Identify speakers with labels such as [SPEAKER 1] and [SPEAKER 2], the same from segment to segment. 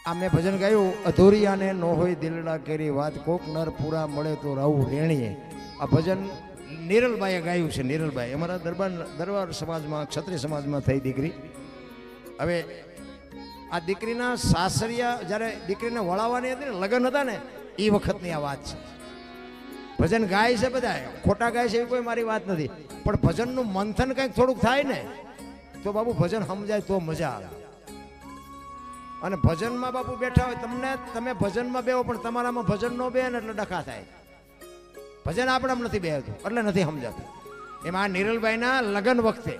[SPEAKER 1] આ મેં ભજન ગાયું, અધૂરિયાને નો હોય દિલડા કેરી વાત, કોક નર પૂરા મળે તો રાવું રેણીએ. આ ભજન નિરલબાઈએ ગાયું છે. નિરલબાઈ અમારા દરબાર સમાજમાં, ક્ષત્રિય સમાજમાં થઈ દીકરી. હવે આ દીકરીના સાસરિયા જ્યારે દીકરીને વળાવવાની હતી ને, લગ્ન હતા ને, એ વખતની આ વાત છે. ભજન ગાય છે બધા, ખોટા ગાય છે એવી કોઈ મારી વાત નથી, પણ ભજનનું મંથન કંઈક થોડુંક થાય ને તો બાબુ ભજન સમજાય તો મજા આવે. અને ભજનમાં બાપુ બેઠા હોય તમે ભજનમાં બેહો પણ તમારામાં ભજન નો બે ને એટલે ડખા થાય. ભજન આપણામાં નથી બેહતું એટલે નથી સમજાતું. એમાં આ નિરલબાઈના લગ્ન વખતે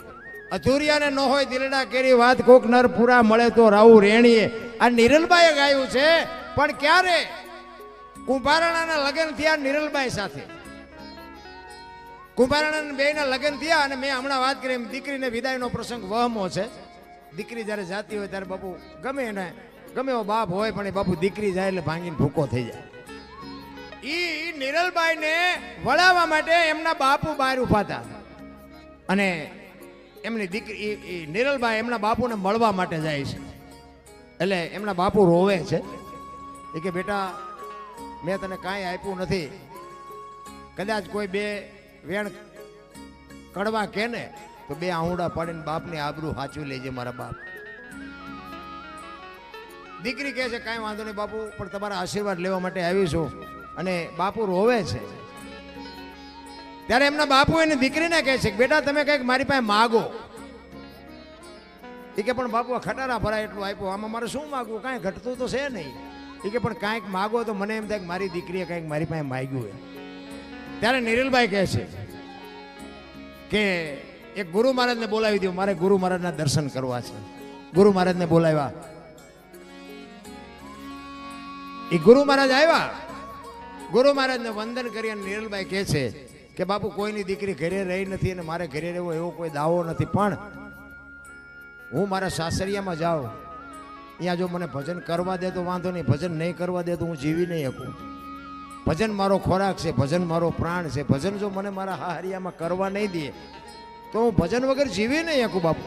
[SPEAKER 1] અધૂરિયાને ન હોય દિલડા કેરી વાત, કોક નર પૂરા મળે તો રાવું રેણીએ. આ નિરલબાઈએ ગાયું છે. પણ ક્યારે? કુંભારાણાના લગ્ન થયા નિરલબાઈ સાથે. કુંભારાણા બેયના લગ્ન થયા અને મેં હમણાં વાત કરી એમ દીકરીને વિદાયનો પ્રસંગ વહમો છે. દીકરી જ્યારે જાતી હોય ત્યારે બાપુ ગમે એને ગમે એવો બાપ હોય પણ એ બાપુ દીકરી જાય એટલે ભાંગીને ભૂકો થઈ જાય. ઈ નિરલબાઈને વળાવવા માટે એમના બાપુ બહાર ઉભા હતા અને એમની દીકરી નિરલબાઈ એમના બાપુને મળવા માટે જાય છે. એટલે એમના બાપુ રોવે છે. એ કે બેટા મેં તને કાંઈ આપ્યું નથી, કદાચ કોઈ બે વેણ કડવા કે ને તો બે આહુડા પાડીને બાપની આબરૂ સાચવી લેજે મારા બાપ. દીકરી કહે છે કાંઈ વાંધો નહીં બાપુ, પણ તમારા આશીર્વાદ લેવા માટે આવીશું. અને બાપુ રોવે છે. ત્યારે એમના બાપુ એની દીકરીને કહે છે બેટા તમે કંઈક મારી પાસે માગો. એ કે પણ બાપુ ખટારા ભરાય એટલું આપ્યું, આમાં મારે શું માગવું, કાંઈ ઘટતું તો છે નહીં. એ કે પણ કાંઈક માગો તો મને એમ થાય કે મારી દીકરીએ કંઈક મારી પાસે માગ્યું હોય. ત્યારે નિરલબાઈ કહે છે કે એક ગુરુ મહારાજને બોલાવી દો, મારે ગુરુ મહારાજના દર્શન કરવા છે. ગુરુ મહારાજને બોલાવ્યા. એ ગુરુ મહારાજ આવ્યા. ગુરુ મહારાજને વંદન કરી અને નિરલબાઈ કહે છે કે બાપુ કોઈની દીકરી ઘરે રહી નથી અને મારે ઘરે રહેવો એવો કોઈ દાવો નથી, પણ હું મારા સાસરિયામાં જાઉં, અહીંયા જો મને ભજન કરવા દે તો વાંધો નહીં, ભજન નહીં કરવા દે તો હું જીવી નહીં શકું. ભજન મારો ખોરાક છે, ભજન મારો પ્રાણ છે. ભજન જો મને મારા હાહરિયામાં કરવા નહીં દે તો હું ભજન વગર જીવી નહીં શકું બાપુ.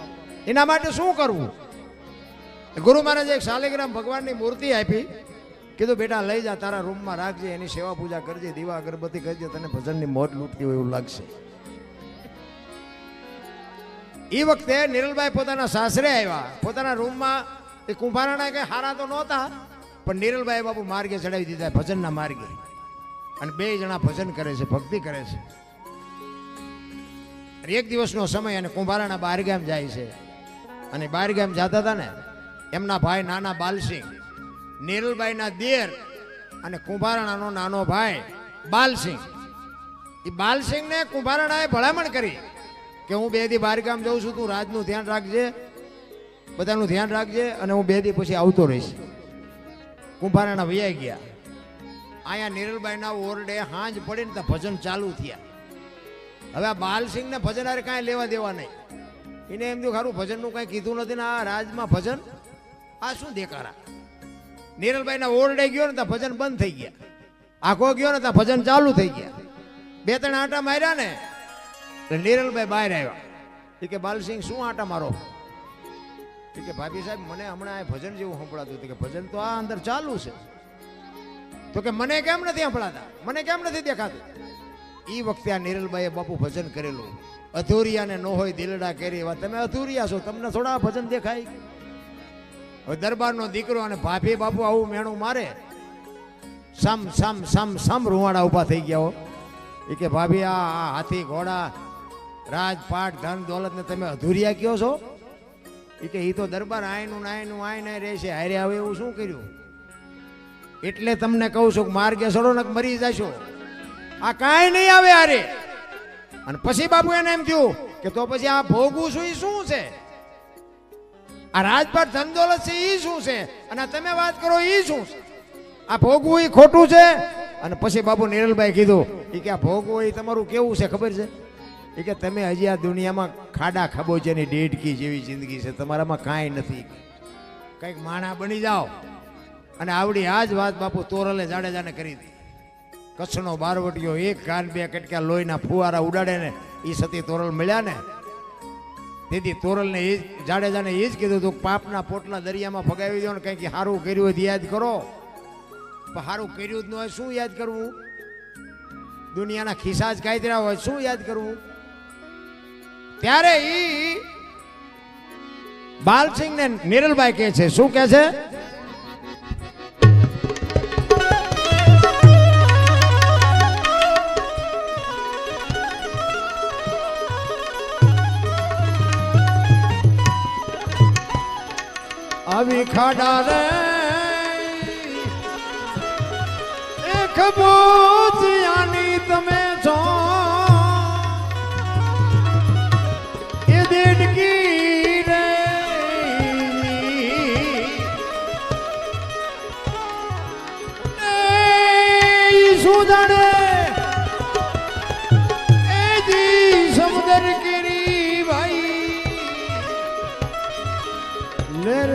[SPEAKER 1] એના માટે શું કરવું? ગુરુ મહારાજે એક શાલિગ્રામ ભગવાનની મૂર્તિ આપી. કીધું બેટા લઈ જા, તારા રૂમમાં રાખજે, એની સેવા પૂજા કરજે, દીવા અગરબત્તી કરજે, તને ભજનની મોજ લૂટતી હોય એવું લાગશે. એ વખતે નિરલબાઈ પોતાના સાસરે આવ્યા. પોતાના રૂમમાં એ કુંભારાણા કઈ હારા તો નહોતા, પણ નિરલબાઈ બાપુ માર્ગે ચડાવી દીધા, ભજનના માર્ગે. અને બે જણા ભજન કરે છે, ભક્તિ કરે છે. એક દિવસનો સમય અને કુંભારાણા બહારગામ જાય છે. અને બહારગામ જતા હતા ને એમના ભાઈ નાના બાલસિંહ, નિરલબાઈના દેર અને કુંભારાણાનો નાનો ભાઈ બાલસિંહ. એ બાલસિંહને કુંભારાણાએ ભલામણ કરી કે હું 2 દી બહારગામ જાઉં છું, તું રાજનું ધ્યાન રાખજે, બધાનું ધ્યાન રાખજે, અને હું 2 દી પછી આવતો રહીશ. કુંભારાણા વૈયા ગયા. અહીંયા નિરલબાઈના ઓરડે હાંજ પડીને તો ભજન ચાલુ થયા. હવે આ બાલસિંહને ભજન હારે કાંઈ લેવા દેવા નહીં. એને એમ થયું ખારું ભજનનું કાંઈ કીધું નથી ને આ રાજમાં ભજન આ શું દેખાડા. નિરલબાઈના ઓરડે ગયો ને ત્યાં ભજન બંધ થઈ ગયા. આખો ગયો ને ત્યાં ભજન ચાલુ થઈ ગયા. 2-3 આંટા માર્યા ને તો નિરલબાઈ બહાર આવ્યા. એ કે બાલસિંહ શું આંટા મારો? એ કે ભાભી સાહેબ મને હમણાં આ ભજન જેવું સંભળાતું હતું. કે ભજન તો આ અંદર ચાલુ છે. તો કે મને કેમ નથી સંભળાતા, મને કેમ નથી દેખાતું? એ વખતે આ નિરલબાઈએ બાપુ ભજન કરેલું, અધૂરિયાને ન હોય દિલડા કેરી વાત. તમે અધૂરિયા છો, તમને થોડા ભજન દેખાય? હવે દરબારનો દીકરો અને ભાભી બાપુ આવું મેણું મારે, સમ સમ સમ સમ રૂવાડા ઉભા થઈ ગયા હો. એ કે ભાભી આ હાથી ઘોડા રાજપાટ ધન દોલત ને તમે અધૂરિયા કયો છો? એ કે એ તો દરબાર આયનું આય રહેશે, હારે આવે એવું શું કર્યું? એટલે તમને કહું છું કે માર્ગે સડો ને મરી જશો, આ કાંઈ નહીં આવે હારે. અને પછી બાપુ એને એમ થયું કે તો પછી આ ભોગવું છું એ શું છે? આ રાજપાટ ધન દોલત છે એ શું છે? અને તમે વાત કરો એ શું છે? આ ભોગવું એ ખોટું છે? અને પછી બાપુ નિરલબાઈ કીધું એ કે આ ભોગવું એ તમારું કેવું છે ખબર છે? એ કે તમે હજી આ દુનિયામાં ખાડા ખાબોચિયાની ડેઢકી જેવી જિંદગી છે, તમારામાં કાંઈ નથી. કંઈક માણા બની જાઓ. અને આવડી આ જ વાત બાપુ તોરલે જાડેજાને કરી હતી. કચ્છનો બારવટીયો 1 કાન 2 કટકા લોહીના ફુવારા ઉડાડે ને એ સતી તોરલ મળ્યા ને તેથી તોરલને એ જાડેજાને એ જ કીધું હતું પાપના પોટલા દરિયામાં ભગાવી દો ને કંઈક સારું કર્યું હોય યાદ કરો. પણ સારું કર્યું જ ન હોય શું યાદ કરવું? દુનિયાના ખિસ્સા જ કાઢ્યા હોય શું યાદ કરવું? ત્યારે ઈ બાલસિંહ ને નિરલભાઈ કહે છે, શું કહે છે? આવી ખાડા રે એક બોચિયાની તમે છો એ દેડકી રે શું જાણે એ જી સમુદર કેરી ભાઈ લેર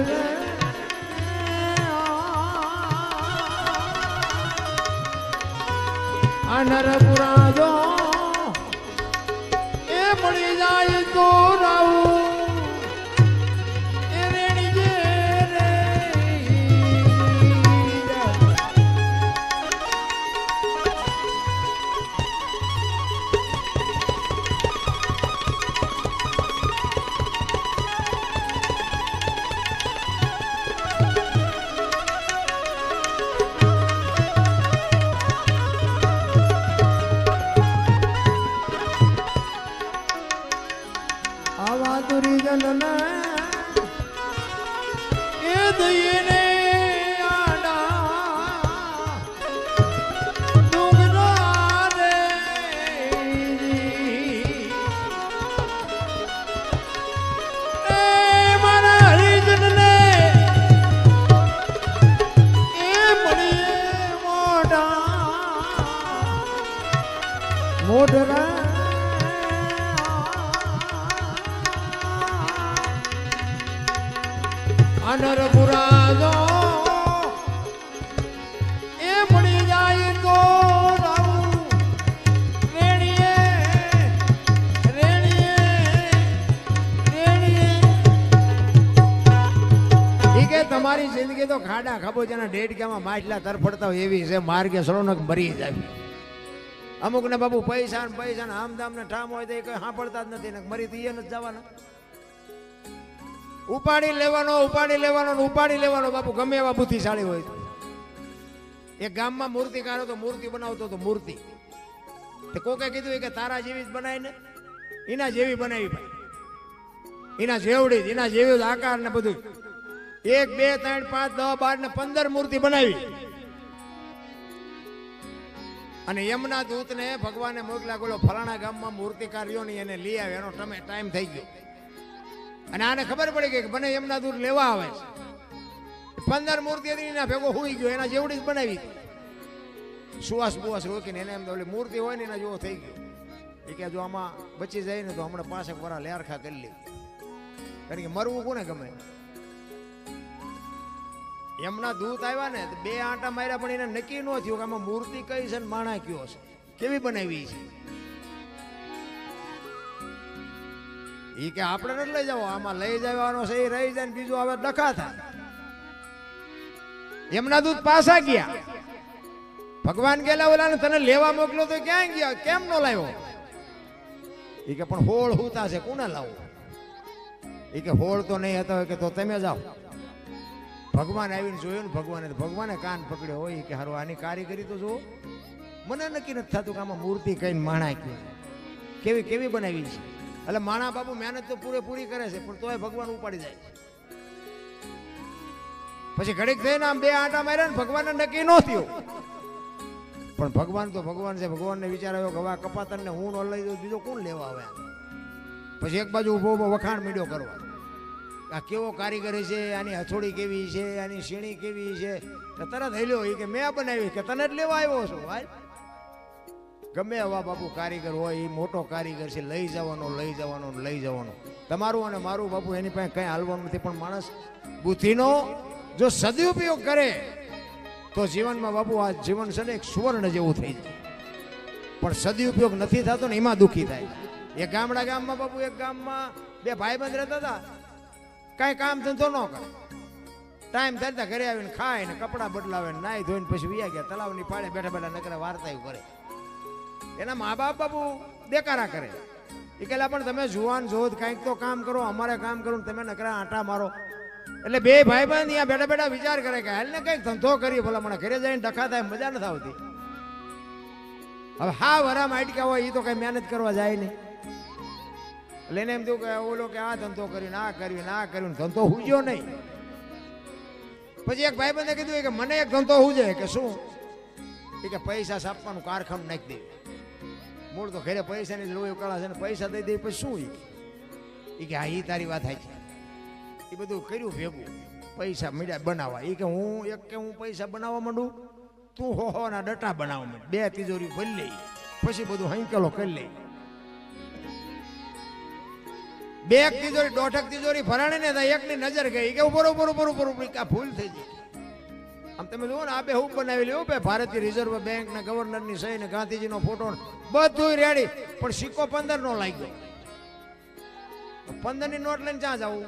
[SPEAKER 1] નરપુરા જો એ મળી જાય તો રાવું એ રેણી જે રે નરપુરા જો એ મળી જાય તો રાવું રેણીએ રેણીએ રેણીએ ઈ કે તમારી જિંદગી તો ખાડા ખાબોચિયાના ડેડકામાં માછલા તરફડતા હોય એવી છે. માર્ગે સળોનક મરી જાય. અમુક ને બાબુ પૈસા ને આમદામ ને ઠામ હોય તો એ કઈ સાંભળતા જ નથી ને મરી તો એ નથી જવાના. ઉપાડી લેવાનો ઉપાડી લેવાનો ઉપાડી લેવાનો. બાપુ ગમે એવા બુદ્ધિશાળી હોય. એક ગામમાં મૂર્તિકાર હતો, મૂર્તિ બનાવતો હતો. મૂર્તિ તે કોકે કીધું કે તારા જેવી જ બનાવી ને. એના જેવી બનાવી ભાઈ, એના જેવડી જ, એના જેવી જ આકાર ને બધું. 1 2 3 5 10 12 ને 15 મૂર્તિ બનાવી. અને યમના દૂતને ભગવાને મોકલા ગોલો ફલાણા ગામમાં મૂર્તિકાર રહ્યો ને એને લઈ આવે. એનો ટાઈમ થઈ ગયો અને આને ખબર પડી ગઈ કે મને યમના દૂત લેવા આવે છે. 15 મૂર્તિ હતી એના ભેગો હોઈ ગયો. એના જેવડી જ બનાવી સુવાસ બુવાસ રોકીને એને એમ તો ઓલી મૂર્તિ હોય ને એના જેવો થઈ ગયો. એ કે જો આમાં બચી જાય ને તો હમણાં 5 વરા લેરખા કરી લે. કારણ કે મરવું કોને ગમે. એમના દૂત આવ્યા ને 2 આંટા માર્યા પણ એને નક્કી ન થયું કે આમાં મૂર્તિ કઈ છે ને માણા કયો છે, કેવી બનાવી છે. એ કે આપણે નથી લઈ જાવ, આમાં લઈ જવાનો છે એ રહી જાય ને બીજું હવે ડખા થાય. એમના દૂત પાછા ગયા. ભગવાન ગયેલા ઓલા ને તને લેવા મોકલો તો ક્યાં ગયા, કેમ નો લાવ્યો? એ કે પણ હોળ હુતા છે, કોને લાવો? એ કે હોળ તો નહીં હતા કે તો તમે જાઓ. ભગવાન આવીને જોયું ને ભગવાને કાન પકડ્યો હોય કે હારું આની કારીગરી તો જુઓ. મને નક્કી નથી થતું કે આમાં મૂર્તિ કઈ માણા કેવી કેવી બનાવી છે. એટલે માણા બાબુ મહેનત તો પૂરેપૂરી કરે છે પણ તોય ભગવાન ઉપાડી જાય છે. પછી ઘડીક થઈને આમ 2 આંટા માર્યા ને ભગવાનને નક્કી ન થયું. પણ ભગવાન તો ભગવાન છે. ભગવાનને વિચાર આવ્યો કે હવે કપાતરને હું ન લઈ દઉં, બીજો કોણ લેવા આવે. પછી એક બાજુ ઉભો વખાણ મીડ્યો કરવા. આ કેવો કારીગરી છે, આની હથોડી કેવી છે, આની સીણી કેવી છે. તરત હેલ્યો એ કે મેં બનાવી, કે તને જ લેવા આવ્યો છું. ભાઈ ગમે એવા બાપુ કારીગર હોય એ મોટો કારીગર છે. લઈ જવાનો. તમારું અને મારું બાપુ એની પાસે કઈ હાલવાનું નથી. પણ માણસ બુદ્ધિનો જો સદુપયોગ કરે તો જીવનમાં બાપુ આ જીવન છે ને એક સુવર્ણ જેવું થઈ જાય. પણ સદુપયોગ નથી થતો ને એમાં દુઃખી થાય. એક ગામમાં બાપુ એક ગામમાં 2 બે ભાઈબંધ રહેતા હતા, કાંઈ કામ ધંધો ન કરે, ટાઈમ થતા ઘરે આવીને ખાય ને કપડાં બદલાવે ને નાઈ ધોઈને પછી વિયા ગયા તલાવની પાળે બેઠા બેઠા નકરા વાર્તાઓ કરે. એના મા બાપ બાપુ દેકારા કરે. એ કહેલા પણ તમે જુવાન છો કાંઈક તો કામ કરો, અમારે કામ કરું તમે નકરા આંટા મારો. એટલે બે ભાઈબંધ અહીંયા બેઠા બેઠા વિચાર કરે કે હાલ ને કંઈક ધંધો કરીએ, ભલા મને ઘરે જઈને ડખા થાય મજા નથી આવતી. હવે હા વરામાં અટક્યા હોય એ તો કઈ મહેનત કરવા જાય નહીં. એટલે એને એમ થયું કે ઓલો કે આ ધંધો કર્યું ને આ કર્યું ને આ કર્યું, ધંધો હુજ્યો નહીં. પછી એક ભાઈબંધે કીધું કે મને એક ધંધો હુજે. કે શું? એ કે પૈસા છાપવાનું કારખાનું નાખી દે. મૂળ તો ઘરે પૈસાની લોહી કળા છે ને પૈસા દઈ દે પછી શું? એ કે હા એ તારી વાત થાય છે. એ બધું કર્યું ભેગું, પૈસા મીડિયા બનાવવા. એ કે હું પૈસા બનાવવા માંડું, તું હો ના ડટા બનાવવા માંડ. બે તિજોરી ભરી લઈ, પછી બધું હંકેલો કરી લઈ. બે તિજોરી દોઢક તિજોરી ભરાણી ને એકની નજર ગઈ કે બરોબર આ ભૂલ થઈ ગઈ. આમ તમે જુઓ ને આ બે હું બનાવી લ્યો બે ભારતીય રિઝર્વ બેંક ના ગવર્નર ની સહી ને ગાંધીજી નો ફોટો બધું રેડી, પણ સિક્કો 15 નો લાગ્યો. 15 ની નોટ લઈને ક્યાં જવું?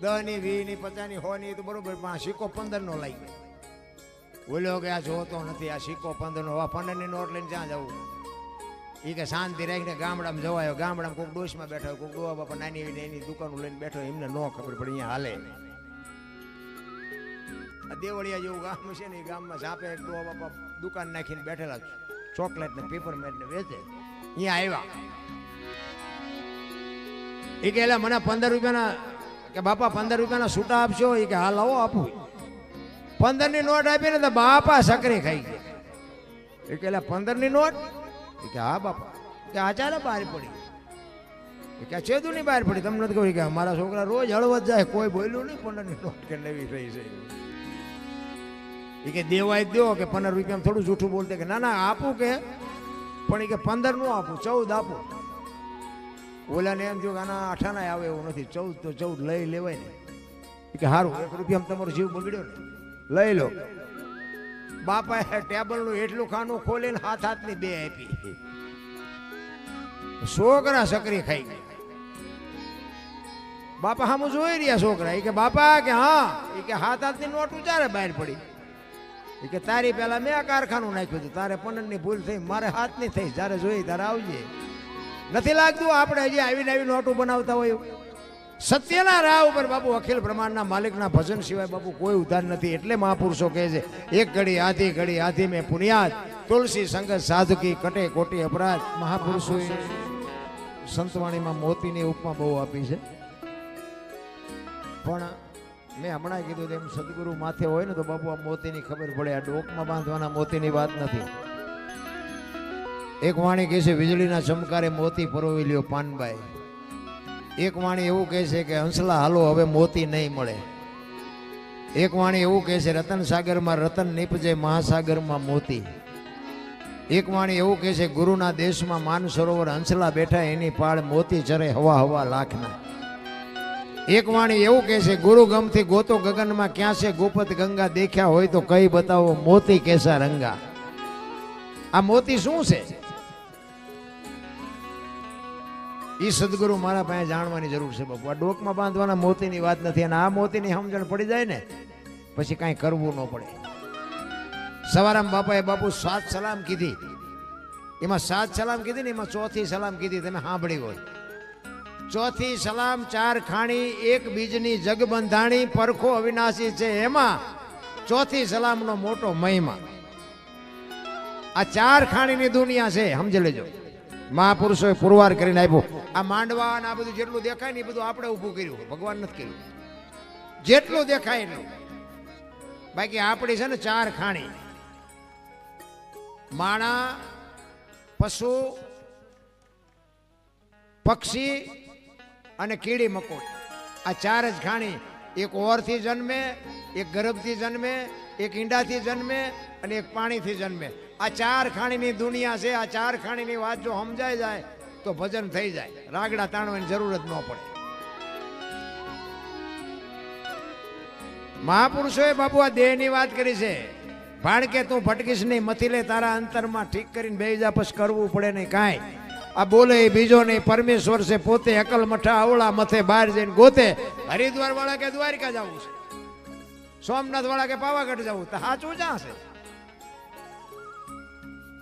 [SPEAKER 1] 10 ની 20 ની 50 ની 100 ની તો બરોબર, પણ આ સિક્કો 15 નો લાગ્યો. બોલ્યો કે આ જોતો નથી, આ સિક્કો 15 નો, 15 ની નોટ લઈને ક્યાં જવું? એ કે શાંતિ રાખીને ગામડામાં જવાયો. ગામડામાં કોઈક ડોશમાં બેઠો, કોઈક ડોવા બાપા નાની એની દુકાનો લઈને બેઠો, એમને ન ખબર પડે અહીંયા હાલે. આ દેવળિયા જેવું ગામ છે ને, એ ગામમાં સાપે એક ડોવા બાપા દુકાન નાખીને બેઠેલા, ચોકલેટ ને પેપરમેન્ટ ને વેચે. અહીંયા આવ્યા. એ કે મને 15 રૂપિયાના, કે બાપા 15 રૂપિયાના છૂટા આપશો? એ કે હાલ આવો આપું. 15 ની નોટ આપીને તો બાપા સકરી ખાઈ ગયા. એ કે 15 ની નોટ? કે હા બાપા. કે આચારે બહાર પડી? કે છેદું ની બહાર પડી? તમને નથી ખબર કે મારા છોકરા રોજ હળવદ જાય, કોઈ બોલ્યું નહીં 15 ની નોટ કે નવી થઈ છે. એ કે દેવાય દો, કે 15 રૂપિયા થોડું જૂઠું બોલતે. કે ના ના આપું, કે પણ એ કે 15 નું આપું, 14 આપું. ઓલાને એમ જો આના 18 આવે એવું નથી, 14 તો 14 લઈ લેવાય ને. કે સારું, 1 રૂપિયા તમારો જીવ બગડ્યો ને, લઈ લો. બાપાએ ટેબલ નું એટલું ખાનું ખોલીને હાથની 2 આપી. છોકરા સકરી ખાઈ ગયા. બાપા સામું જોઈ રહ્યા છોકરા. એ કે બાપા, કે હા. એ કે હાથની નોટ ઉચારે બહાર પડી. એ કે તારી પેલા મેં કારખાનું નાખ્યું હતું, તારે 15 ની ભૂલ થઈ, મારે હાથની થઈ, જયારે જોઈ તારે આવજે. નથી લાગતું આપણે હજી આવીને આવી નોટો બનાવતા હોય? સત્યના રાહ ઉપર બાપુ અખિલ બ્રહ્માંડના માલિકના ભજન સિવાય બાપુ કોઈ ઉધાર નથી. એટલે મહાપુરુષો કહે છે, એક ઘડી આધી મેં પુનિયાદ, તુલસી સંગત સાધુકી કટે કોટી અપરાધ. મહાપુરુષોએ સંતવાણીમાં મોતીની ઉપમા બહુ આપી છે, પણ મેં હમણાં કીધું તેમ સદગુરુ માથે હોય ને તો બાપુ આ મોતીની ખબર પડે. આ ડોકમાં બાંધવાના મોતીની વાત નથી. એક વાણી કહે છે, વીજળીના ચમકારે મોતી પરોવી લ્યો પાનબાઈ. એક વાણી એવું કહે છે કે હંસલા હાલો હવે મોતી નહીં મળે. એક વાણી એવું કહે છે, રતન સાગરમાં રતન નીપજે મહાસાગરમાં મોતી. એક વાણી એવું કહે છે, ગુરુના દેશમાં માન સરોવર હંસલા બેઠા એની પાળ મોતી ચરે હવા લાખના. એક વાણી એવું કહે છે, ગુરુ ગમથી ગોતો ગગનમાં ક્યાં છે ગોપત ગંગા, દેખ્યા હોય તો કઈ બતાવો મોતી કેસા રંગા. આ મોતી શું છે? એ સદગુરુ મારા પાસે જાણવાની જરૂર છે બાપુ. આ ડોકમાં બાંધવાના મોતીની વાત નથી. અને આ મોતીની સમજણ પડી જાય ને પછી કાંઈ કરવું ન પડે. સવારામ બાપાએ બાપુ 7 સલામ કીધી. એમાં 7 સલામ કીધી ને, એમાં 4થી સલામ કીધી તમે સાંભળી હોય. 4થી સલામ 4 ખાણી, 1 બીજની જગ બંધાણી, પરખો અવિનાશી છે એમાં 4થી સલામનો મોટો મહિમા. આ 4 ખાણીની દુનિયા છે, સમજી લેજો. મહાપુરુષોએ પુરવાર કરીને આપ્યો. આ માંડવા આ બધું જેટલું દેખાય ને એ બધું આપણે ઊભું કર્યું, ભગવાન નથી કર્યું. જેટલું દેખાય એટલું. બાકી આપણી છે ને 4 ખાણી, માણા, પશુ, પક્ષી અને કીડી મકોડી. આ 4 જ ખાણી. એક ઓરથી જન્મે, એક ગર્ભથી જન્મે, એક ઈંડાથી જન્મે અને એક પાણીથી જન્મે. આ 4 ખાણીની દુનિયા છે. આ 4 ખાણીની વાત જો સમજાઈ જાય તો ભજન થઈ જાય, રાગડા તાણવાની જરૂર જ ન પડે. મહાપુરુષોએ બાપુ આ દેહની વાત કરી છે. ભાણકે તું ભટકીશ નહીં, મથી લે તારા અંતરમાં, ઠીક કરીને બેહી જા, પછી કરવું પડે નહીં કાંઈ. આ બોલે એ બીજો નહીં, પરમેશ્વર છે પોતે, અકલ મઠા અવળા મથે બહાર જઈને ગોતે. હરિદ્વાર વાળા કે દ્વારિકા જવું છે, સોમનાથ વાળા કે પાવાગઢ જવું, તો સાચું ક્યાં છે?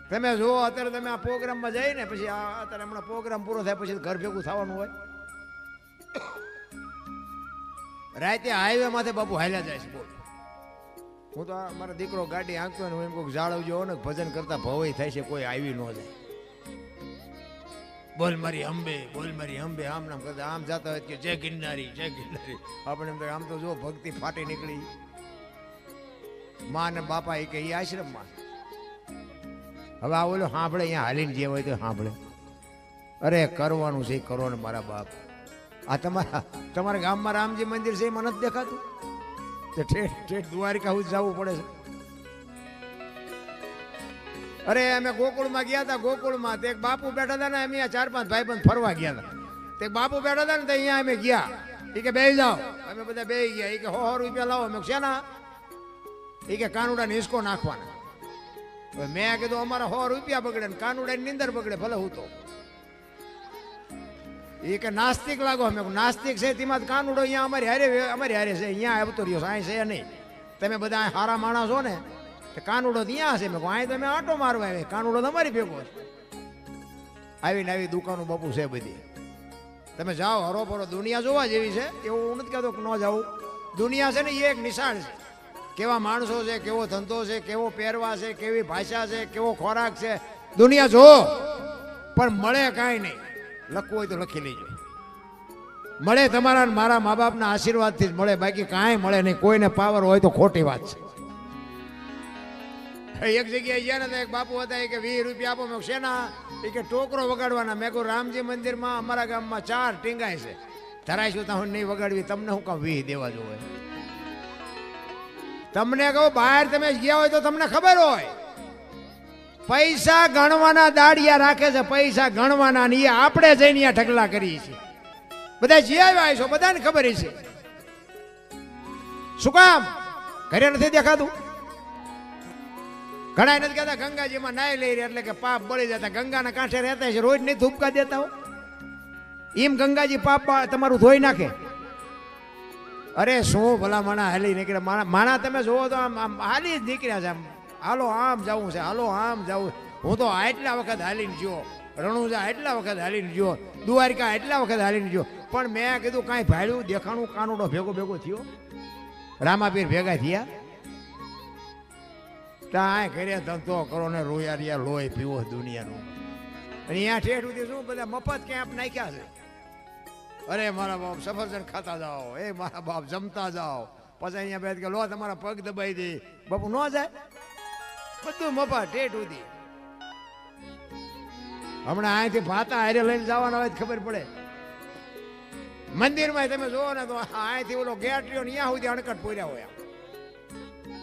[SPEAKER 1] તમે જુઓ અત્યારે તમે આ પ્રોગ્રામમાં જઈને પછી અત્યારે હમણાં પ્રોગ્રામ પૂરો થાય પછી ઘર ભેગું થવાનું હોય. રાતે હાઈવે માથે બાપુ હાલ્યા જાય છે. બોલ, હું તો મારો દીકરો ગાડી આંકતો હોય ને હું એમ કહું જાળવજો ને, ભજન કરતા ભવાઈ થાય છે, કોઈ આવી ન જાય. બોલ મારી અંબે, બોલ મારી અંબે, આમ નામ કરતા આમ જતા હોય કે જય ગિરનારી, જય ગિરનારી. આપણે એમ આમ તો જો ભક્તિ ફાટી નીકળી. માં ને બાપા એ કે એ આશ્રમમાં. હવે આ ઓલો સાંભળે, અહીંયા હાલીને જે હોય તો સાંભળે. અરે કરવાનું છે કરો ને મારા બાપ. આ તમારા ગામમાં રામજી મંદિર છે એમાં નથી દેખાતું? તો ઠેઠ દ્વારિકા સુધી જવું પડે છે. અરે અમે ગોકુળમાં ગયા હતા, ગોકુળમાં તે એક બાપુ બેઠા હતા ને, અમે 4-5 ભાઈબંધ ફરવા ગયા હતા. તે બાપુ બેઠા હતા ને તો અહીંયા અમે ગયા. એ કે બેસી જાઓ, અમે બધા બેસી ગયા. એ કે 100 રૂપિયા લાવો. અમે શેના? એ કે કાનુડા હિસકો નાખવાના. મેં કીધું અમારા 100 રૂપિયા બગડે ને કાનુડા ની નીંદર બગડે, ભલે હું તો. એ કે નાસ્તિક લાગો. અમે નાસ્તિક છે તેમાં કાનુડો અહીંયા અમારી હારે છે, અહીંયા આવતો રહ્યો, અહીં છે નહીં. તમે બધા સારા માણસ છો ને, કાનુડો ત્યાં છે. મેં કહું અહીં તમે આટો મારવા આવે, કાનુડો તમારી ભેગો છે. આવીને આવી દુકાનો બાપુ છે બધી. તમે જાઓ હરોફરો, દુનિયા જોવા જેવી છે. એવું હું નથી કહેતો કે ન જાઉં. દુનિયા છે ને એ એક નિશાળ છે. કેવા માણસો છે, કેવો ધંધો છે, કેવો પહેરવા છે, કેવી ભાષા છે, કેવો ખોરાક છે, દુનિયા જો. પણ મળે કાંઈ નહીં. લખવું હોય તો લખી લેજો. મળે તમારા મારા મા બાપના આશીર્વાદથી જ મળે, બાકી કાંઈ મળે નહીં. કોઈને પાવર હોય તો ખોટી વાત છે. એક જગ્યાએ ગયા ને એક બાપુ હતા, એ કે 20 રૂપિયા આપો. મેં શેના? એ કે ટોકરો વગાડવાના. મેં કહું રામજી મંદિરમાં અમારા ગામમાં 4 ટીંગાય છે, ધરાઈશું તો હું નહીં વગાડવી. તમને હું કામ 20 દેવા જોવે? તમને કહું બહાર તમે ગયા હોય તો તમને ખબર હોય, પૈસા ગણવાના દાડિયા રાખે છે, પૈસા ગણવાના. એ આપણે જઈને અહીંયા ઢગલા કરીએ છીએ. બધા જે આવ્યા છો બધાને ખબર છે. શું કામ? ઘરે નથી દેખાતું? ઘણા નથી કહેતા ગંગાજીમાં નાઈ લઈ રહ્યા એટલે કે પાપ બળી જતા. ગંગાના કાંઠે રહેતા છે, રોજ નહીં ધૂપકા દેતા હો? એમ ગંગાજી પાપ તમારું ધોઈ નાખે? અરે શું ભલા માણા હાલી નીકળ્યા. માણા તમે જોવો તો આમ હાલી જ નીકળ્યા છે. આમ હાલો આમ જવું છે, હાલો આમ જવું. હું તો આટલા વખત હાલીને ગયો, રણુજા એટલા વખત હાલીને ગયો, દ્વારિકા એટલા વખત હાલીને ગયો. પણ મેં કીધું કાંઈ ભાડ્યું દેખાણું કાનુડો ભેગો થયો, રામાપીર ભેગા થયા. ત્યાં ઘરે ધંધો કરો ને રોયા લોહી પીવો દુનિયાનું. અને અહીંયા ઠેઠ સુધી શું બધા મફત કેમ્પ નાખ્યા છે. અરે મારા બાપ સફરજન ખાતા જાઓ, એ મારા બાપ જમતા જાઓ. પછી અહીંયા બેઠ કે લો તમારા પગ દબાઈ દે. બાપુ ન જાય, બધું મફત ઠેઠ સુધી. હમણાં અહીંથી ભાતા હારે લઈને જવાના હોય ખબર પડે. મંદિરમાં તમે જોવો ને તો અહીંથી ઓલો ગેટ રહ્યો ને ત્યાં સુધી અણકટ પૂર્યા હોય.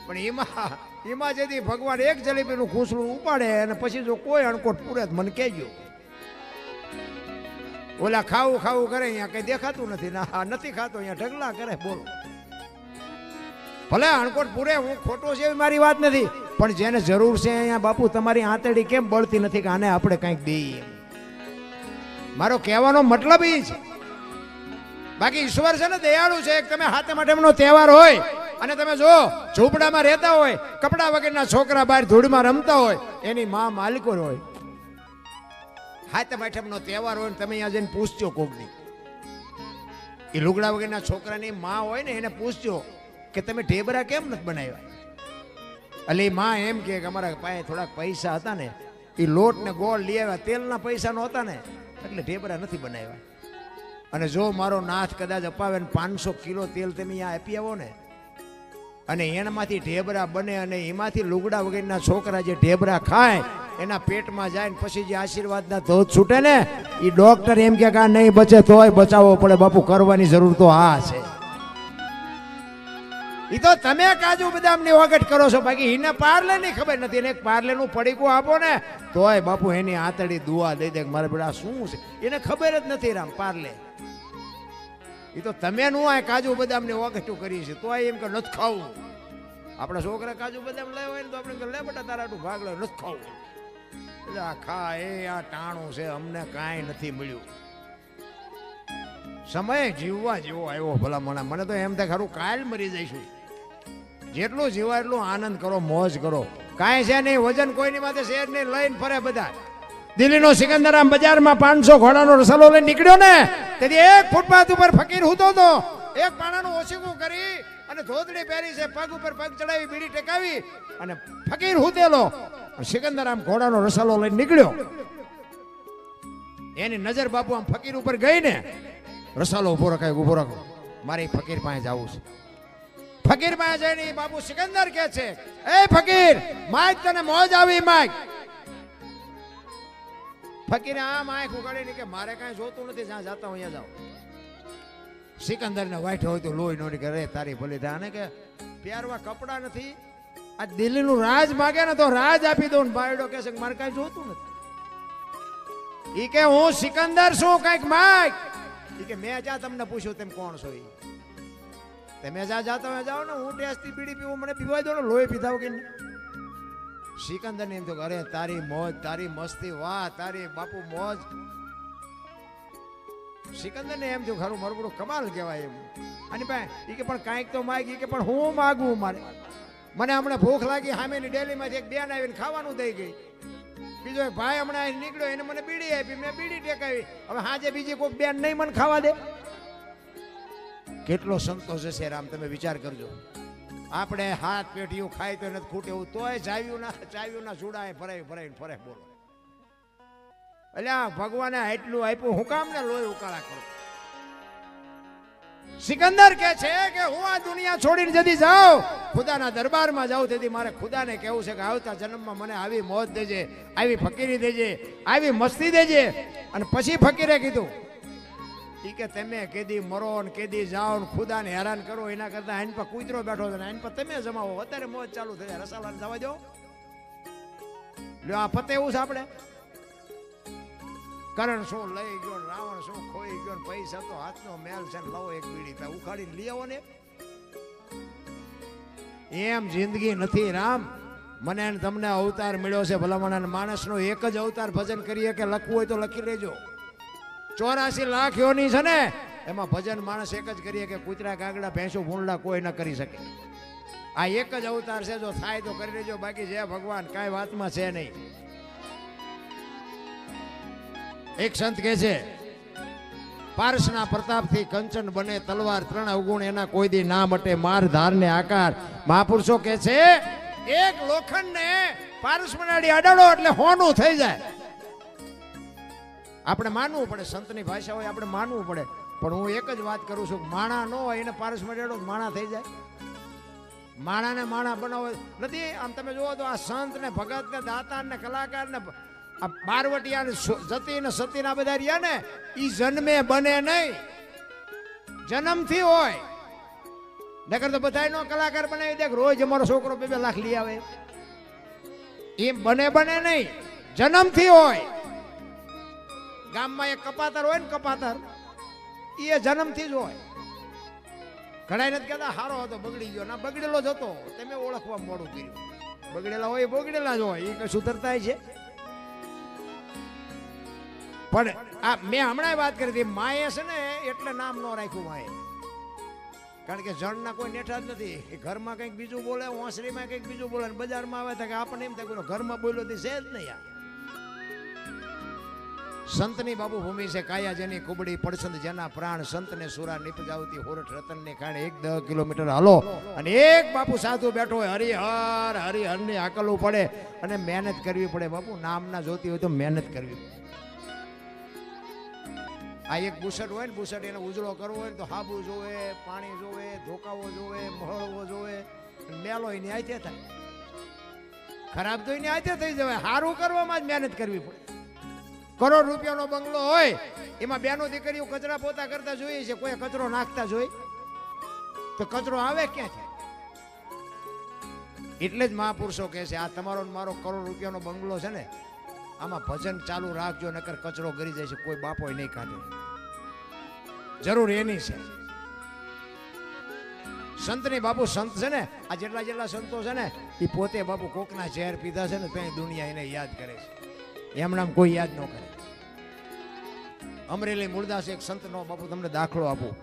[SPEAKER 1] પણ એમાં જેથી ભગવાન એક જલેબીનું ખૂંસલું ઉપાડે અને પછી જો કોઈ અણકોટ પૂરે મને કહેજો. ઓલા ખાવું કરે, અહીંયા કઈ દેખાતું નથી, ના નથી ખાતો, અહીંયા ઢગલા કરે. બોલો ભલે અણકોટ પૂરે, હું ખોટો છે એવી મારી વાત નથી, પણ જેને જરૂર છે અહીંયા બાપુ તમારી આંતરડી કેમ બળતી નથી કે આને આપણે કંઈક દઈએ? મારો કહેવાનો મતલબ એ છે. બાકી ઈશ્વર છે ને દયાળુ છે. તમે હાથે માટેનો તહેવાર હોય અને તમે જો ઝૂંપડામાં રહેતા હોય, કપડા વગરના છોકરા બહાર ધૂળમાં રમતા હોય, એની માં માલિકો હોય. હાથે માટેનો તહેવાર હોય ને તમે અહીંયા જઈને પૂછજો કોકની, એ લુગડા વગરના છોકરાની માં હોય ને એને પૂછજો કે તમે ઢેબરા કેમ નથી બનાવ્યા? એટલે એ માં એમ કે અમારા પાસે થોડાક પૈસા હતા ને, એ લોટ ને ગોળ લઈ આવ્યા, તેલના પૈસા નહોતા ને એટલે ઢેબરા નથી બનાવ્યા. અને જો મારો નાથ કદાચ અપાવે ને 500 કિલો તેલ તમે અહીંયા આપી આવો ને, અને એનામાંથી ઢેબરા બને અને એમાંથી લુગડા વગરના છોકરા જે ઢેબરા ખાય એના પેટમાં જાય ને પછી જે આશીર્વાદના ધોધ છૂટે ને, એ ડોક્ટર એમ કે આ નહીં બચે તોય બચાવવો પડે. બાપુ કરવાની જરૂર તો આ છે. એ તો તમે કાજુ બદામની વગટ કરો છો, બાકી એને પાર્લે ની ખબર નથી. એને પાર્લે નું પડીકું આપો ને તોય બાપુ એની આંતળી દુઆ દઈ દે મારે બેટા શું છે, એને ખબર જ નથી. રામ પાર્લે એ તો તમે નું આ કાજુ બદામની વગટું કરી છે તોય એમ કે નથી ખાવું. આપણા છોકરા કાજુ બદામ લાવ્યા હોય ને તો આપણે લે બેટા તારા ભાગ લે, નથી ખાવું. એટલે આખા આ ટાણું છે, અમને કાંઈ નથી મળ્યું. સમય જીવવા જેવો આવ્યો ભલા મને તો એમ થાય ખરું કાલ મરી જઈશું. જેટલું જીવાય એટલું આનંદ કરો, મોજ કરો. કાંઈ છે નહીં, વજન કોઈની માથે શેર નહીં, લઈને ફરે બધા. દિલ્હીનો સિકંદરામ બજારમાં 500 ઘોડાનો રસાલો લઈને નીકળ્યો ને, તેથી એક ફૂટપાથ ઉપર ફકીર હૂતો હતો. એક પાણાનું ઓછીકું કરી અને ધોતડી પહેરી છે, પગ ઉપર પગ ચડાવી, બીડી ટેકાવી અને ફકીર હૂતેલો સિકંદરામ ઘોડાનો રસાલો લઈને નીકળ્યો. એની નજર બાપુ આમ ફકીર ઉપર ગઈ ને, રસાલો ઉભો રખાય, ઉભો રાખો, મારે ફકીર પાસે જવું છે. ફકીર પાસે જઈને બાપુ સિકંદર કે છે, એ ફકીર, માય તને મોજ આવી માય. ફકીરે આમ આંખ ઉગાડી કે મારે કાંઈ જોતું નથી, જ્યાં જાતા હું અહીંયા જાઉં. સિકંદર ને વાઈટ હોય તો લોહી નોડી કરે, તારી ભલી થાય કે પ્યારવા કપડા નથી, આ દિલ્હીનું રાજ માગે ને તો રાજ આપી દઉં. બાયડો કે છે કે મારે કાંઈ જોતું નથી. ઈ કે હું સિકંદર છું, કઈક માગ. ઈ કે મેં જા તમને પૂછ્યું તેમ કોણ છો? ઈ તમે જા જાતા જાઓ ને, હું ટેસ્ટી બીડી પીવું, મને પીવા દો ને, લોહી પીધા કે સિકંદર ને એમ તો અરે તારી મોજ, તારી મસ્તી, વાહ તારી બાપુ મોજ. સિકંદર ને એમ થયું ખરું મારું કમાલ કહેવાય એમ. અને ભાઈ ઈ કે પણ કાંઈક તો માગી, કે પણ હું માગું, મારે મને હમણાં ભૂખ લાગી, સામેની ડેલીમાંથી એક બેન આવીને ખાવાનું દઈ ગઈ. બીજો એક ભાઈ હમણાં નીકળ્યો, એને મને બીડી આપી, મેં બીડી ટેકાવી. હવે હાજે બીજી કોઈ બેન નહીં મને ખાવા દે. કેટલો સંતોષ હશે રામ, તમે વિચાર કરજો. આપણે હાથ પેટીયું ખાય તો નથી ખૂટે એવું, તોય ચાવ્યું ના ચૂડા ફરે બોલો. એટલે ભગવાને એટલું આપ્યું, હું કામ ને લોહી ઉકાળા કરો. સિકંદર કે છે કે હું આ દુનિયા છોડીને જતી જાઉં, ખુદાના દરબારમાં જાઉં, તેથી મારે ખુદાને કહેવું છે કે આવતા જન્મમાં મને આવી મોજ દેજે, આવી ફકીરી દેજે, આવી મસ્તી દેજે. અને પછી ફકીરે કીધું ઈ કે તમે કેદી મરો ને કેદી જાઓ ને ખુદાને હેરાન કરો, એના કરતા આઈન પર કૂતરો બેઠો છે, આઈન પર તમે જમાવો, અત્યારે મોજ ચાલુ થઈ જાય, રસાલાને જવા દો. લ્યો આ પતે એવું છે આપણે. કરણ શું લઈ ગયો, રાવણ શું ખોઈ ગયો, પૈસા તો હાથનો મેલ છે, લવો એક બીડી તા ઉખાડીને લઈ આવો ને. એમ જિંદગી નથી રામ. મને તમને અવતાર મળ્યો છે ભલામણ, માણસનો એક જ અવતાર ભજન કરીએ કે લખવું હોય તો લખી લેજો. 84 લાખ યોની છે ને, એમાં ભજન માણસ એક જ કરીએ કે કૂતરા કાગડા ભેંસો ભૂંડલા કોઈ ન કરી શકે. આ એક જ અવતાર છે, જો થાય તો કરી લેજો, બાકી જય ભગવાન કાંઈ વાતમાં છે નહીં. એક સંત કહે છે, પારસના પ્રતાપથી કંચન બને તલવાર, 3 અવગુણ એના કોઈ દી ના મટે, માર ધાર ને આકાર. મહાપુરુષો કહે છે એક લોખંડ ને પારસ મનાડી અડાડો એટલે હોનું થઈ જાય. આપણે માનવું પડે, સંતની ભાષા હોય આપણે માનવું પડે. પણ હું એક જ વાત કરું છું, માણા ન હોય એને પારસ મનાડો માણા થઈ જાય. માણાને માણા બનાવો નથી. આમ તમે જુઓ તો આ સંત ને ભગત ને દાતાર ને કલાકાર ને આ બારવટિયા ને જતી ને સતી ના બધા રહ્યા ને, ઈ જન્મે બને નહીં, જન્મથી હોય. નકર તો બધા નો કલાકાર બનાવી દે, રોજ અમારો છોકરો 2 લાખ લઈ આવે. એ બને નહીં, જન્મથી હોય. ગામમાં એક કપાતર હોય ને, કપાતર એ જન્મથી જ હોય. ઘણા નથી કહેતા હારો હતો બગડી ગયો, ના બગડેલો જ હતો, તમે ઓળખવા મોડું કર્યું. બગડેલા હોય બગડેલા જ હોય, એ કઈ સુધરતા છે. પણ આ મેં હમણાં વાત કરી હતી, માએ છે ને એટલે નામ ન રાખ્યું માએ, કારણ કે જણના કોઈ નેઠા જ નથી. એ ઘરમાં કંઈક બીજું બોલે, ઓસરીમાં કંઈક બીજું બોલે, બજારમાં આવે તો કે આપણને એમ થાય ઘરમાં બોલ્યો છે જ નહીં. આ સંતની બાબુ ભૂમિ છે, કાયા જેની કુબડી પડસંદ જેના પ્રાણ, સંતને સુરા નિપજાવતી હોરઠ રતનને કારણે 1-10 કિલોમીટર હાલો અને એક બાપુ સાધુ બેઠો હોય, હરિહર ની આકલવું પડે અને મહેનત કરવી પડે. બાપુ નામના જોતી હોય તો મહેનત કરવી પડે. આ એક બુસટ હોય ને, બુસટ એને ઉજળો કરવો હોય ને તો હાબુ જોવે, પાણી જોવે, ધોકાવો જોવે, મહળવો જોવે, મેલો એની આયતે થાય, ખરાબ તો એની આયતે થઈ જવાય. સારું કરવામાં જ મહેનત કરવી પડે. કરોડ રૂપિયાનો બંગલો હોય, એમાં બેનો દીકરીઓ કચરા પોતા કરતા જોઈએ છે, કોઈ કચરો નાખતા જોઈ તો કચરો આવે ક્યાંથી? એટલે જ મહાપુરુષો કહે છે, આ તમારો મારો કરોડ રૂપિયાનો બંગલો છે ને, આમાં ભજન ચાલુ રાખજો, નકર કચરો ગરી જાય છે, કોઈ બાપો નહીં કાઢે. જરૂર એની છે. સંતની બાપુ સંત છે ને, આ જેટલા સંતો છે ને, એ પોતે બાપુ કોકના ઝેર પીધા છે ને, તો દુનિયા એને યાદ કરે છે. એમનામ કોઈ યાદ ન કરે. અમરેલી મૂળદાસ એક સંતનો બાપુ તમને દાખલો આપું.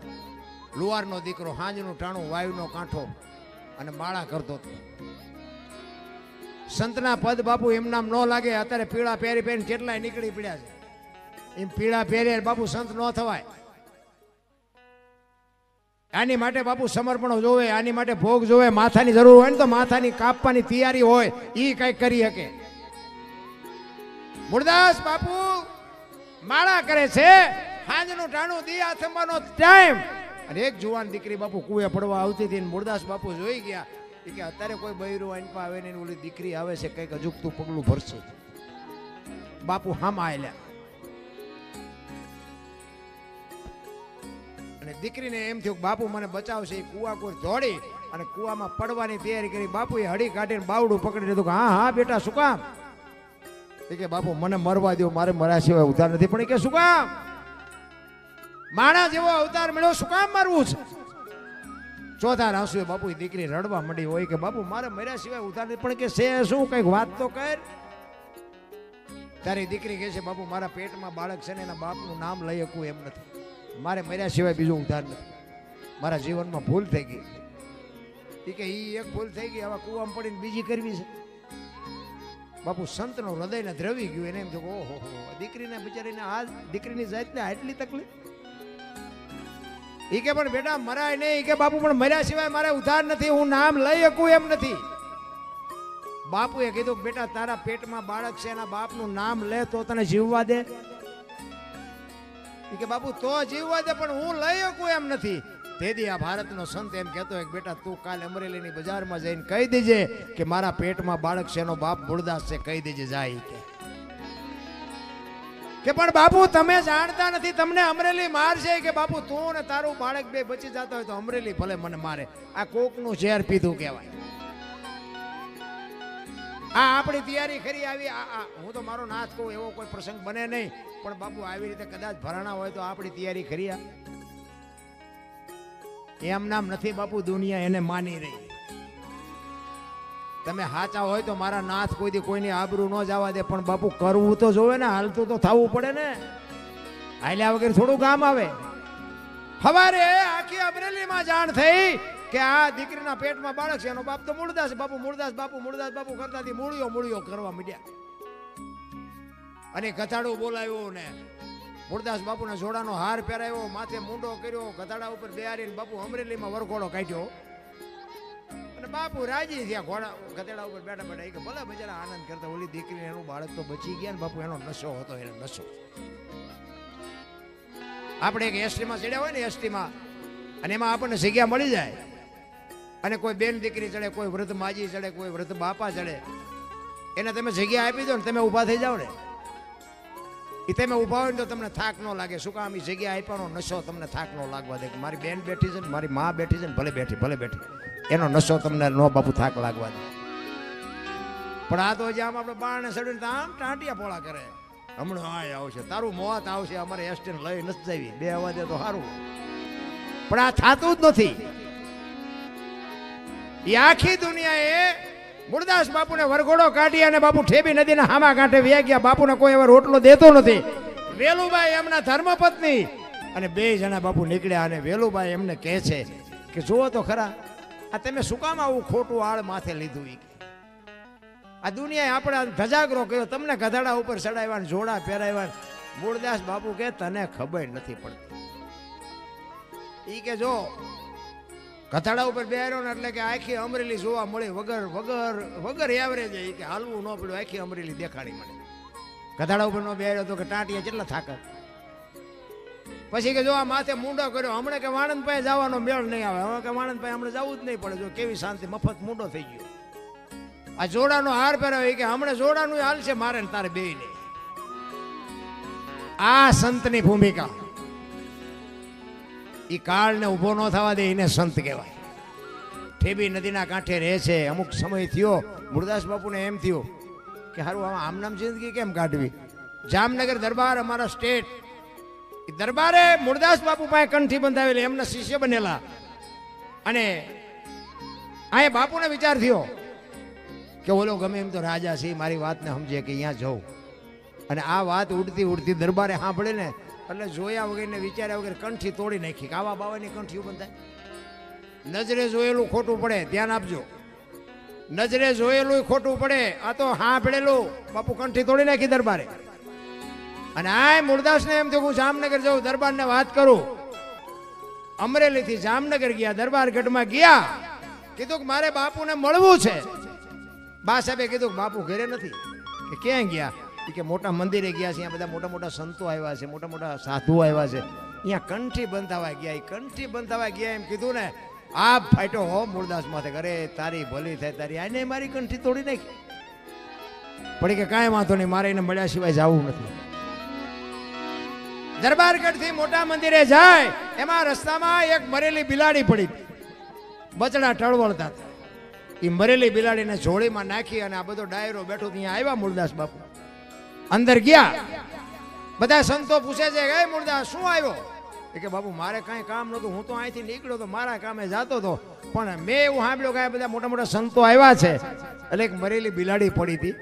[SPEAKER 1] લુવારનો દીકરો, હાંજનું ટાણું, વાયુનો કાંઠો અને માળા કરતો હતો. સંતના પદ બાપુ એમનામ ન લાગે. અત્યારે પીળા પહેરી પહેરીને કેટલાય નીકળી પડ્યા છે. એમ પીળા પહેરી બાપુ સંત ન થવાય. આની માટે બાપુ સમર્પણો જોવે, આની માટે ભોગ જોવે. માથાની જરૂર હોય ને તો માથાની કાપવાની તૈયારી હોય, એ કઈ કરી શકે. મૂળદાસ બાપુ માળા કરે છે, હાંજનું ટાણું દિયા થંબાનો ટાઈમ. અને એક જુવાન દીકરી બાપુ કુએ પડવા આવતી હતી. મૂળદાસ બાપુ જોઈ ગયા કે અત્યારે કોઈ બૈરું આઈનપા આવે ને ઓલી દીકરી આવે છે, કંઈક અજુકતું પગલું ભરશે. બાપુ હામાં આયલા અને દીકરીને એમ થયું કે બાપુ મને બચાવશે. એ કુવા કોઈ દોડી અને કુવામાં પડવાની તૈયારી કરી. બાપુએ હડી કાઢીને બાવડું પકડી લીધું કે હા હા બેટા શું કામ? કે બાપુ મને મરવા દો, મારે મર્યા સિવાય ઉધાર નથી. પણ કે શું કામ? માણસ જેવો અવતાર મળ્યો, શું કામ મારવું છે? ચોથા રાસુએ બાપુ દીકરી રડવા માંડી હોય કે બાપુ મારે મર્યા સિવાય ઉધાર નથી. પણ કે છે શું, કઈક વાત તો કર. તારી દીકરી કહે છે બાપુ મારા પેટમાં બાળક છે ને એના બાપનું નામ લઈ શકું એમ નથી. મારે મર્યા સિવાય બીજું ઉધાર નથી. મારા જીવનમાં ભૂલ થઈ ગઈ. એ કે ઈ એક ભૂલ થઈ ગઈ, હવે કુવામાં પડીને બીજી કરવી છે. બાપુ સંતનો હૃદયને દ્રવી ગયું. એને એમ થયું ઓહો દીકરીને બિચારીને આ દીકરીની જાતને આટલી તકલીફ. એ કે પણ બેટા મરાય નહીં. કે બાપુ પણ મર્યા સિવાય મારે ઉધાર નથી, હું નામ લઈ શકું એમ નથી. બાપુએ કીધું કે બેટા તારા પેટમાં બાળક છે, એના બાપનું નામ લે તો તને જીવવા દે. કે બાપુ તો જીવવા દે, પણ હું લઈ શકું એમ નથી. તેથી આ ભારતનો સંત એમ કહેતો હોય કે બેટા તું કાલે અમરેલીની બજારમાં જઈને કહી દેજે કે મારા પેટમાં બાળક છે, એનો બાપ મૂળદાસ છે, કહી દેજે જાય. કે પણ બાપુ તમે જાણતા નથી, તમને અમરેલી મારશે. કે બાપુ તું ને તારું બાળક બે બચી જતા હોય તો અમરેલી ભલે મને મારે. આ કોકનું ઝેર પીધું કહેવાય. આ આપણી તૈયારી ખરી આવી. હું તો મારો નાથ કહું એવો કોઈ પ્રસંગ બને નહીં, પણ બાપુ આવી રીતે કદાચ ભરાણા હોય તો આપણી તૈયારી ખરી. એમ નામ નથી બાપુ, દુનિયા એને માની રહી. તમે સાચા હોય તો મારા નાથ કોઈ દી કોઈની આબરૂ ન જવા દે, પણ બાપુ કરવું તો જોવે ને, હાલતું તો થવું પડે ને. હાલ્યા વગર થોડું કામ આવે. હવારે આખી અમરેલીમાં જાણ થઈ કે આ દીકરીના પેટમાં બાળક છે, એનો બાપ તો મૂળદાસ. બાપુ મૂળદાસ બાપુ મૂળદાસ બાપુ કરતાથી મૂળિયો કરવા માંડ્યા. અને ગધાડું બોલાવ્યો ને મૂળદાસ બાપુને જોડાનો હાર પહેરાવ્યો, માથે મુંડો કર્યો, ગધાડા ઉપર બેહારીને બાપુ અમરેલીમાં વરઘોડો કાઢ્યો. અને બાપુ રાજી થયા. ઘોડા ગધેડા ઉપર બેઠા બેઠા કે ભલે બજારા આનંદ કરતા. ઓલી દીકરી એનું બાળક તો બચી ગયા ને બાપુ, એનો નશો હતો, એનો નશો. આપણે એક એસટીમાં ચડ્યા હોય ને, એસટીમાં, અને એમાં આપણને જગ્યા મળી જાય. અને કોઈ બેન દીકરી ચડે, કોઈ વૃદ્ધ માજી ચડે, કોઈ વૃદ્ધ બાપા ચડે, એને તમે જગ્યા આપી દો ને તમે ઊભા થઈ જાઓ ને, એ તમે ઊભા હોય ને તો તમને થાક ન લાગે. શું કામ? એ જગ્યા આપ્યાનો નશો તમને થાક ન લાગવા દે. મારી બેન બેઠી છે ને, મારી મા બેઠી છે ને, ભલે બેઠી ભલે બેઠી, એનો નશો તમને નો બાપુ થાક લાગવા દે. પણ આ તો હજી આમ આપણે બાળને ચડીને આમ ટાંટિયા પોળા કરે. હમણાં આ આવશે, તારું મોત આવશે, અમારે એસટીને લઈ નથી જવી, બે અવાજે તો સારું. પણ આ થતું જ નથી. એ આખી દુનિયાએ મૂળદાસ બાપુને વરઘોડો કાઢી અને બાપુ ઠેબી નદીના હામા કાંઠે વ્યા ગયા. બાપુને કોઈ એવો રોટલો દેતો નથી. વેલુબાઈ એમના ધર્મપત્ની અને બે જણા બાપુ નીકળ્યા. અને વેલુબાઈ એમને કહે છે કે જુઓ તો ખરા, આ તમે શું કામ આવું ખોટું આળ માથે લીધું? આ દુનિયાએ આપણે ધજાગરો કર્યો, તમને ગધાડા ઉપર ચડાવ્યા, જોડા પહેરાવ્યા. મૂળદાસ બાપુ કે તને ખબર નથી પડતી. ઈ કે જો ગધાડા ઉપર બેહાર્યો ને એટલે કે આખી અમરેલી જોવા મળી, વગર વગર વગર એવરેજ. કે હાલવું ન પડ્યું, આખી અમરેલી દેખાડી મળે. ગધાડા ઉપર નો બેહાર્યો તો કે ટાંટિયા કેટલા થાકત. પછી કે જો આ માથે મુંડો કર્યો, હમણાં કે વાણંદ પાસે જવાનો મેળ નહીં આવે. હવે કે વાણંદ પાસે હમણાં જવું જ નહીં પડે. જો કેવી શાંતિ, મફત મુંડો થઈ ગયો. આ જોડાનો હાર પહેરાવ્યો કે હમણાં જોડાનું હાલ છે મારે ને તારે બે નહીં. આ સંતની ભૂમિકા. એ કાળને ઉભો ન થવા દે, એને સંત કહેવાય. ઠેબી નદીના કાંઠે રહે છે. અમુક સમય થયો મૂળદાસ બાપુને એમ થયું કે હારું આમ નામ જિંદગી કેમ કાઢવી. જામનગર દરબાર અમારા સ્ટેટ, એ દરબારે મૂળદાસ બાપુ પાસે કંઠી બંધાવેલી, એમના શિષ્ય બનેલા. અને અહીંયા બાપુને વિચાર થયો કે ઓલો ગમે એમ તો રાજા છે, મારી વાતને સમજે કે અહીંયા જવું. અને આ વાત ઉડતી ઉડતી દરબારે સાંભળે ને એટલે જોયા વગર ને વિચાર્યા વગર કંઠી તોડી નાખી કે આવા બાવાની કંઠીઓ બંધાય. નજરે જોયેલું ખોટું પડે, ધ્યાન આપજો. નજરે જોયેલું ખોટું પડે, આ તો સાંભળેલું બાપુ કંઠી તોડી નાખી દરબારે. અને આ મૂળદાસને એમ થયું હું જામનગર જાઉં, દરબારને વાત કરું. અમરેલીથી જામનગર ગયા, દરબારગઢમાં ગયા, કીધું કે મારે બાપુને મળવું છે. બા સાહેબે કીધું કે બાપુ ઘરે નથી. કે ક્યાં ગયા? કે મોટા મંદિરે ગયા છે, અહીંયા બધા મોટા મોટા સંતો આવ્યા છે, મોટા મોટા સાધુઓ આવ્યા છે, અહીંયા કંઠી બંધાવા ગયા. એ કંઠી બંધાવા ગયા એમ કીધું ને આ ફાટ્યો હો મૂળદાસ માથે. અરે તારી ભલી થાય તારી, આને મારી કંઠી તોડી નાખી. પડી કે કાંઈ વાંધો નહીં, મારે એને મળ્યા સિવાય જવું નથી. દરબારગઢથી મોટા મંદિરે જાય એમાં રસ્તામાં એક મરેલી બિલાડી પડી, બચડા ટળવળતા હતા. એ મરેલી બિલાડીને જોડીમાં નાખી અને આ બધો ડાયરો બેઠો ત્યાં આવ્યા મૂળદાસ બાપુ. અંદર ગયા, બધા સંતો પૂછે છે કે મૂળદાસ શું આવ્યો? કે બાપુ મારે કાંઈ કામ નહોતું, હું તો અહીંથી નીકળ્યો તો મારા કામે જતો હતો, પણ મેં એવું સાંભળ્યું કે બધા મોટા મોટા સંતો આવ્યા છે એટલે એક મરેલી બિલાડી પડી હતી,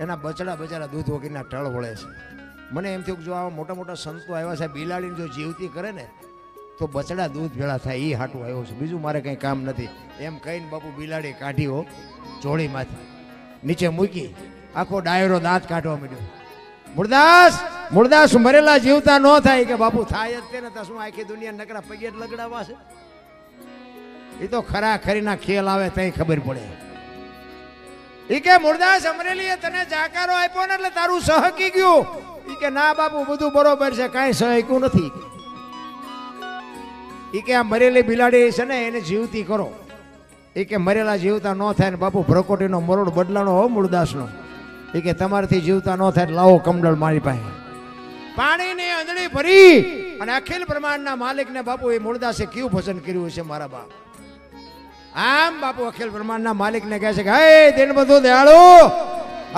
[SPEAKER 1] એના બચડા બચારા દૂધ વગરના ટળ વળે છે. મને એમ થયું કે જો આવા મોટા મોટા સંતો આવ્યા છે, બિલાડીને જો જીવતી કરે ને તો બચડા દૂધ ભેળા થાય, એ હાટું આવ્યો છે, બીજું મારે કંઈ કામ નથી. એમ કહીને બાપુ બિલાડી કાઢી હો જોડીમાંથી, નીચે મૂકી, આખો ડાયરો દાંત કાઢવા માંડ્યો. મૂળદાસ મરેલા જીવતા ન થાય કે બાપુ થાય જ તેને તો શું આખી દુનિયા નકરા પગે લગડાવા છે? એ તો ખરા ખરીના ખેલ આવે તઈ ખબર પડે. એ કે મૂળદાસ અમરેલીએ તને જાકારો આપ્યો ને એટલે તારું સહકી ગયું. એ કે ના બાપુ બધું બરોબર છે, કાંઈ સહક્યું નથી. એ કે આ મરેલી બિલાડી છે ને એને જીવતી કરો. એ કે મરેલા જીવતા ન થાય ને બાપુ ભ્રકોટીનો મરોડ બદલાનો હો મૂળદાસનો. એ કે તમારાથી જીવતા ન થાય લાવો કમડળ મારી પાસે. પાણીની અંજળી ભરી અને અખિલ બ્રહ્માંડના માલિકને બાપુ એ મૂળદાસે કેવું ભજન કર્યું છે મારા બાપ. આમ બાપુ અખિલ બ્રહ્માંડના માલિકને કહે છે કે હે દિન બધું દયાળુ,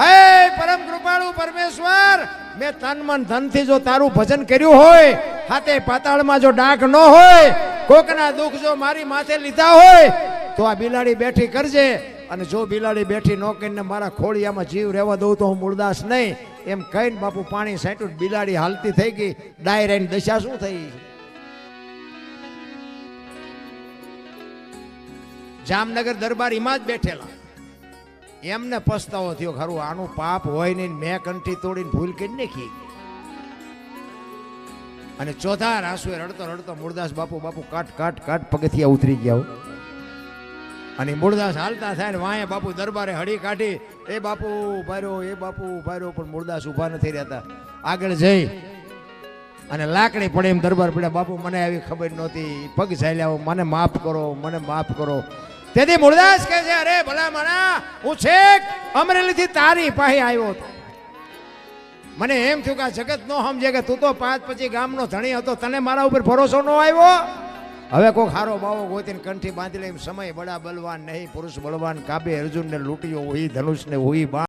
[SPEAKER 1] હે પરમ કૃપાળુ પરમેશ્વર, મેં તન મન ધનથી જો તારું ભજન કર્યું હોય, હાથે પાતાળમાં જો ડાક ન હોય, કોકના દુઃખ જો મારી માથે લીધા હોય તો આ બિલાડી બેઠી કરજે. અને જો બિલાડી બેઠી ન કરીને મારા ખોળિયામાં જીવ રહેવા દઉં તો હું મૂળદાસ નહીં. એમ કહીને બાપુ પાણી સાંટ્યું, બિલાડી હાલતી થઈ ગઈ. ડાયરાની દશા શું થઈ? જામનગર દરબાર એમાં જ બેઠેલા, એમને પસ્તાવો થયો, ખરું આનું પાપ હોય નહીં, મેં કંઠી તોડીને ભૂલ કરી નાખી. અને ચોથા રાસુએ રડતો રડતો મૂળદાસ બાપુ કાટ કાટ કાટ પગથિયા ઉતરી ગયા. અને મૂળદાસ હાલતા થાય ને વાંહે બાપુ દરબારે હળી કાઢી, એ બાપુ ઉભાર્યો, એ બાપુ ઉભાર્યો, પણ મૂળદાસ ઉભા નથી રહેતા. આગળ જઈ અને લાકડી પડે એમ દરબાર પડ્યા. બાપુ મને આવી ખબર નહોતી, પગ ઝાલ્યા, મને માફ કરો, મને માફ કરો. તેથી મૂળદાસ કહે છે અરે ભલા મણા, હું છેક અમરેલીથી તારી પાસે આવ્યો હતો. મને એમ થયું કે આ જગત નો સમજે કે તું તો 5 પછી ગામનો ધણી હતો, તને મારા ઉપર ભરોસો ન આવ્યો. હવે કોઈ ખારો બાવો ગોતીને કંઠી બાંધી લે. એમ સમય બડા બલવાન નહીં, પુરુષ બળવાન, કાબે અર્જુનને લૂંટ્યો હોય, ધનુષને હોય બા